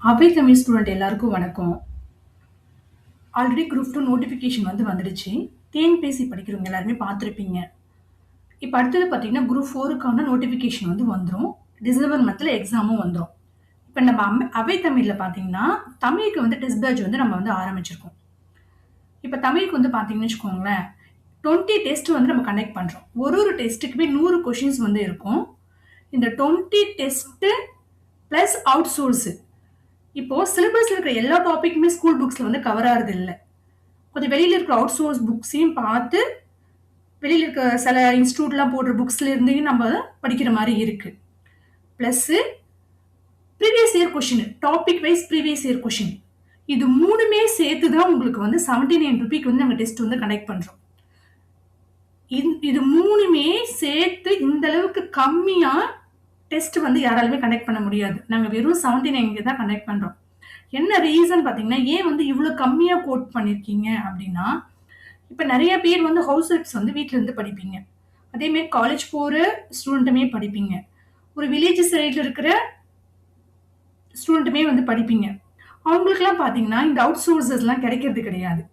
Abhay Tamil student எல்லாருக்கும் வணக்கம். Already group 2 notification வந்துடுச்சு. டிஎன்பிஎஸ்சி படிக்கிறவங்க எல்லாருமே பார்த்துருப்பீங்க. இப்ப அடுத்தது பார்த்தீங்கன்னா, குரூப் 4க்கான நோட்டிஃபிகேஷன் வந்துரும். டிசம்பர் மந்த்ல எக்ஸாமும் வந்துரும். இப்ப நம்ம அபை தமிழ்ல பார்த்தீங்கன்னா, தமிழுக்கு டெஸ்ட் பேட்ச் நம்ம ஆரம்பிச்சிருக்கோம். இப்ப தமிழுக்கு பார்த்தீங்கன்னு வச்சுக்கோங்களேன், 20 டெஸ்ட் நம்ம கண்டக்ட் பண்றோம். ஒரு டெஸ்ட்டுக்குமே 100 கொஸ்டின்ஸ் இருக்கும். இந்த 20 டெஸ்ட் பிளஸ் அவுட் சோர்ஸ் இப்போ சிலபஸ்ல இருக்கிற எல்லா டாபிக்குமே ஸ்கூல் புக்ஸ்ல கவர் ஆகுறது இல்ல. கொஞ்சம் வெளியில இருக்கிற அவுட் சோர்ஸ் புக்ஸையும் பார்த்து, வெளியில இருக்க சில இன்ஸ்டிடியூட்லாம் போடுற புக்ஸ்ல இருந்தையும் நம்ம படிக்கிற மாதிரி இருக்கு. Plus previous year question, topic wise previous year question, இது மூணுமே சேர்த்து தான் உங்களுக்கு 79 ரூபாய்க்கு நாங்க டெஸ்ட் கண்டக்ட் பண்றோம். இது மூணுமே சேர்த்து இந்த அளவுக்கு கம்மியா டெஸ்ட் யாராலுமே கண்டக்ட் பண்ண முடியாது. நாங்க வெறும் 79 தான் கண்டக்ட் பண்றோம். என்ன ரீசன் பாத்தீங்கன்னா, ஏன் இவ்வளவு கம்மியா கோட் பண்ணிருக்கீங்க அப்படின்னா, இப்ப நிறைய பேர் ஹவுஸ் ஒய்ஃப்ஸ் வீட்ல இருந்து படிப்பீங்க. அதே மாதிரி காலேஜ் போற ஸ்டூடெண்ட்டுமே படிப்பீங்க. ஒரு வில்லேஜ் சைடுல இருக்கிற ஸ்டூடெண்ட்டுமே படிப்பீங்க. அவங்களுக்குலாம் பாத்தீங்கன்னா இந்த அவுட் சோர்சஸ்லாம் கிடைக்கிறது கிடையாது.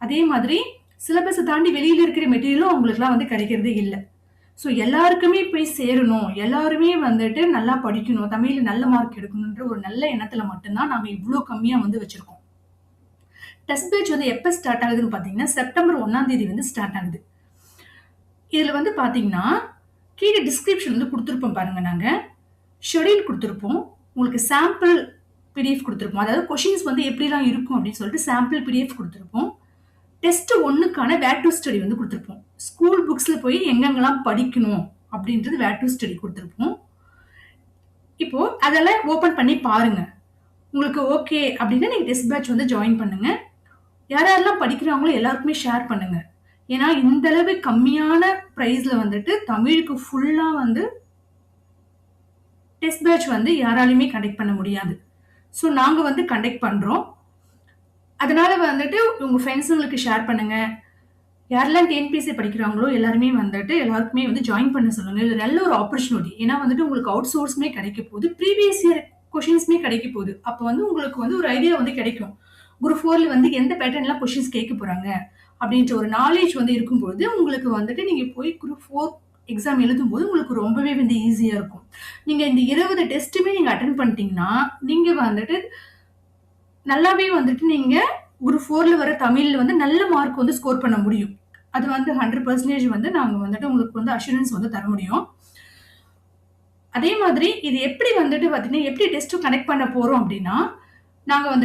அதே மாதிரி சிலபஸை தாண்டி வெளியில இருக்கிற மெட்டீரியலும் அவங்களுக்குலாம் கிடைக்கிறதே இல்லை. ஸோ எல்லாருக்குமே போய் சேரணும், எல்லாருமே நல்லா படிக்கணும், தமிழ்ல நல்ல மார்க் எடுக்கணுன்ற ஒரு நல்ல எண்ணத்துல மட்டும்தான் நாங்க இவ்வளோ கம்மியா வச்சிருக்கோம். டெஸ்ட் பேட்ச் எப்ப ஸ்டார்ட் ஆகுதுன்னு பாத்தீங்கன்னா, செப்டம்பர் 1ஆம் தேதி ஸ்டார்ட் ஆகுது. இதுல பாத்தீங்கன்னா, கீழே டிஸ்கிரிப்ஷன் கொடுத்துருப்போம் பாருங்க. நாங்க ஷெடியூல் கொடுத்துருப்போம், உங்களுக்கு சாம்பிள் பிடிஎஃப் கொடுத்துருப்போம். அதாவது கொஷின்ஸ் எப்படிலாம் இருக்கும் அப்படின்னு சொல்லிட்டு சாம்பிள் பிடிஎஃப் கொடுத்துருப்போம். டெஸ்ட் 1க்கான வேர் டு ஸ்டடி கொடுத்துருப்போம். ஸ்கூல் புக்ஸ்ல போய் எங்கெங்கெல்லாம் படிக்கணும் அப்படின்றது வேர் டு ஸ்டடி கொடுத்துருப்போம். இப்போ அதெல்லாம் ஓபன் பண்ணி பாருங்க. உங்களுக்கு ஓகே அப்படின்னா நீங்க டெஸ்ட் பேட்ச் ஜாயின் பண்ணுங்க. யாரெல்லாம் படிக்கிறாங்களோ எல்லாருக்குமே ஷேர் பண்ணுங்க. ஏன்னா இந்த அளவு கம்மியான பிரைஸ்ல தமிழுக்கு ஃபுல்லா டெஸ்ட் பேட்ச் யாராலையுமே கண்டக்ட் பண்ண முடியாது. ஸோ நாங்க கண்டக்ட் பண்றோம். அதனால உங்க ஃப்ரெண்ட்ஸுங்களுக்கு ஷேர் பண்ணுங்க. யாரெல்லாம் டிஎன்பிஎஸ்சி படிக்கிறாங்களோ எல்லாருமே எல்லாருக்குமே ஜாயின் பண்ண சொல்லுங்க. இது நல்ல ஒரு ஆப்பர்ச்சுனிட்டி. ஏன்னா உங்களுக்கு அவுட் சோர்ஸ்மே கிடைக்க போகுது, ப்ரீவியஸ் இயர் கொஷின்ஸ்மே கிடைக்க போகுது. அப்போ உங்களுக்கு ஒரு ஐடியா கிடைக்கும். குரூப் 4ல எந்த பேட்டர்ன்லாம் கொஷின்ஸ் கேட்க போறாங்க அப்படின்ற ஒரு நாலேஜ் இருக்கும்போது உங்களுக்கு நீங்க போய் குரூப் 4 எக்ஸாம் எழுதும் போது உங்களுக்கு ரொம்பவே ஈஸியா இருக்கும். நீங்க இந்த 20 டெஸ்ட்டுமே நீங்க அட்டென்ட் பண்ணிட்டீங்கன்னா நீங்க நல்லாவே நீங்க குரூப் 4ல வர தமிழ்ல நல்ல மார்க் ஸ்கோர் பண்ண முடியும். அது 100% நாங்க உங்களுக்கு அஷூரன்ஸ் தர முடியும். அதே மாதிரி இது எப்படி பாத்தீங்கன்னா, எப்படி டெஸ்ட் கனெக்ட் பண்ண போறோம் அப்படின்னா, நாங்க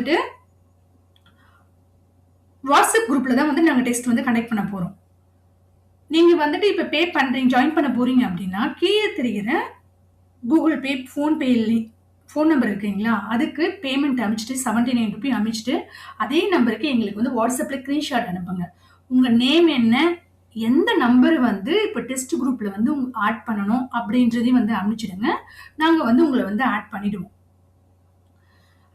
வாட்ஸ்அப் குரூப்ல தான் நாங்க டெஸ்ட் கனெக்ட் பண்ண போறோம். நீங்க இப்ப பே பண்றீங்க, ஜாயின் பண்ண போறீங்க அப்படின்னா, கீழே தெரிகிற Google Pay, PhonePe phone number இருக்குங்களா, அதுக்கு பேமெண்ட் அமைச்சிட்டு 79 ரூபாய் அமைச்சிட்டு அதே நம்பருக்கு எங்களுக்கு வாட்ஸ்அப்ல ஸ்கிரீன்ஷாட் அனுப்புங்க. உங்க நேம் என்ன, எந்த நம்பர் இப்ப டெஸ்ட் குரூப்ல ஆட் பண்ணணும் அப்படின்றதையும் அனுப்பிச்சிடுங்க. நாங்க உங்களை ஆட் பண்ணிடுவோம்.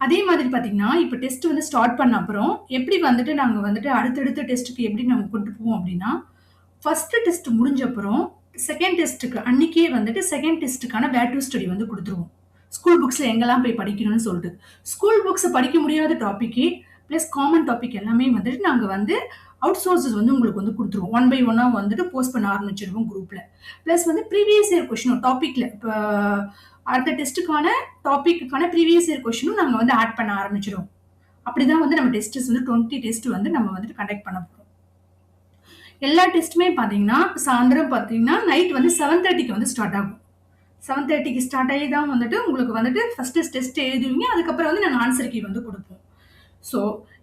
அதே மாதிரி பாத்தீங்கன்னா, இப்ப டெஸ்ட் ஸ்டார்ட் பண்ண அப்புறம் எப்படி நாங்க அடுத்தடுத்த டெஸ்ட்டுக்கு எப்படி நாங்க கொண்டு போவோம் அப்படின்னா, ஃபர்ஸ்ட் டெஸ்ட் முடிஞ்ச அப்புறம் செகண்ட் டெஸ்ட்டுக்கு அன்னைக்கே செகண்ட் டெஸ்ட்டுக்கான வேர் டு ஸ்டடி கொடுத்துருவோம். ஸ்கூல் புக்ஸ்ல எங்கெல்லாம் போய் படிக்கணும்னு சொல்லிட்டு ஸ்கூல் புக்ஸ் படிக்க முடியாத டாபிக் பிளஸ் காமன் டாபிக் எல்லாமே நாங்க அவுட் சோர்சஸ் உங்களுக்கு கொடுத்துருவோம். 1 by 1 போஸ்ட் பண்ண ஆரம்பிச்சிருவோம் குரூப்ல. பிளஸ் ப்ரீவியஸ் இயர் கொஸ்டின் டாபிக்ல இப்போ அடுத்த டெஸ்ட்டுக்கான டாபிக்கான ப்ரீவியஸ் இயர் கொஸ்டினும் நாங்க ஆட் பண்ண ஆரம்பிச்சிருவோம். அப்படிதான் நம்ம டெஸ்ட் 20 டெஸ்ட் நம்ம கண்டக்ட் பண்ண போறோம். எல்லா டெஸ்ட்டுமே பாத்தீங்கன்னா சாயந்தரம் பாத்தீங்கன்னா நைட் 7:30க்கு ஸ்டார்ட் ஆகும். 7:30க்கு ஸ்டார்ட் ஆகி தான் உங்களுக்கு ஃபர்ஸ்ட் டெஸ்ட் எழுதுவீங்க. அதுக்கப்புறம் நாங்கள் ஆன்சர் கீ கொடுப்போம். ஸோ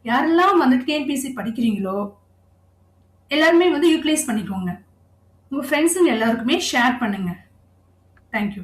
யாரெல்லாம் டிஎன்பிஎஸ்சி படிக்கிறீங்களோ எல்லாருமே யூட்டிலைஸ் பண்ணிக்கோங்க. உங்க ஃப்ரெண்ட்ஸுங்க எல்லாருக்குமே ஷேர் பண்ணுங்க. தேங்க்யூ.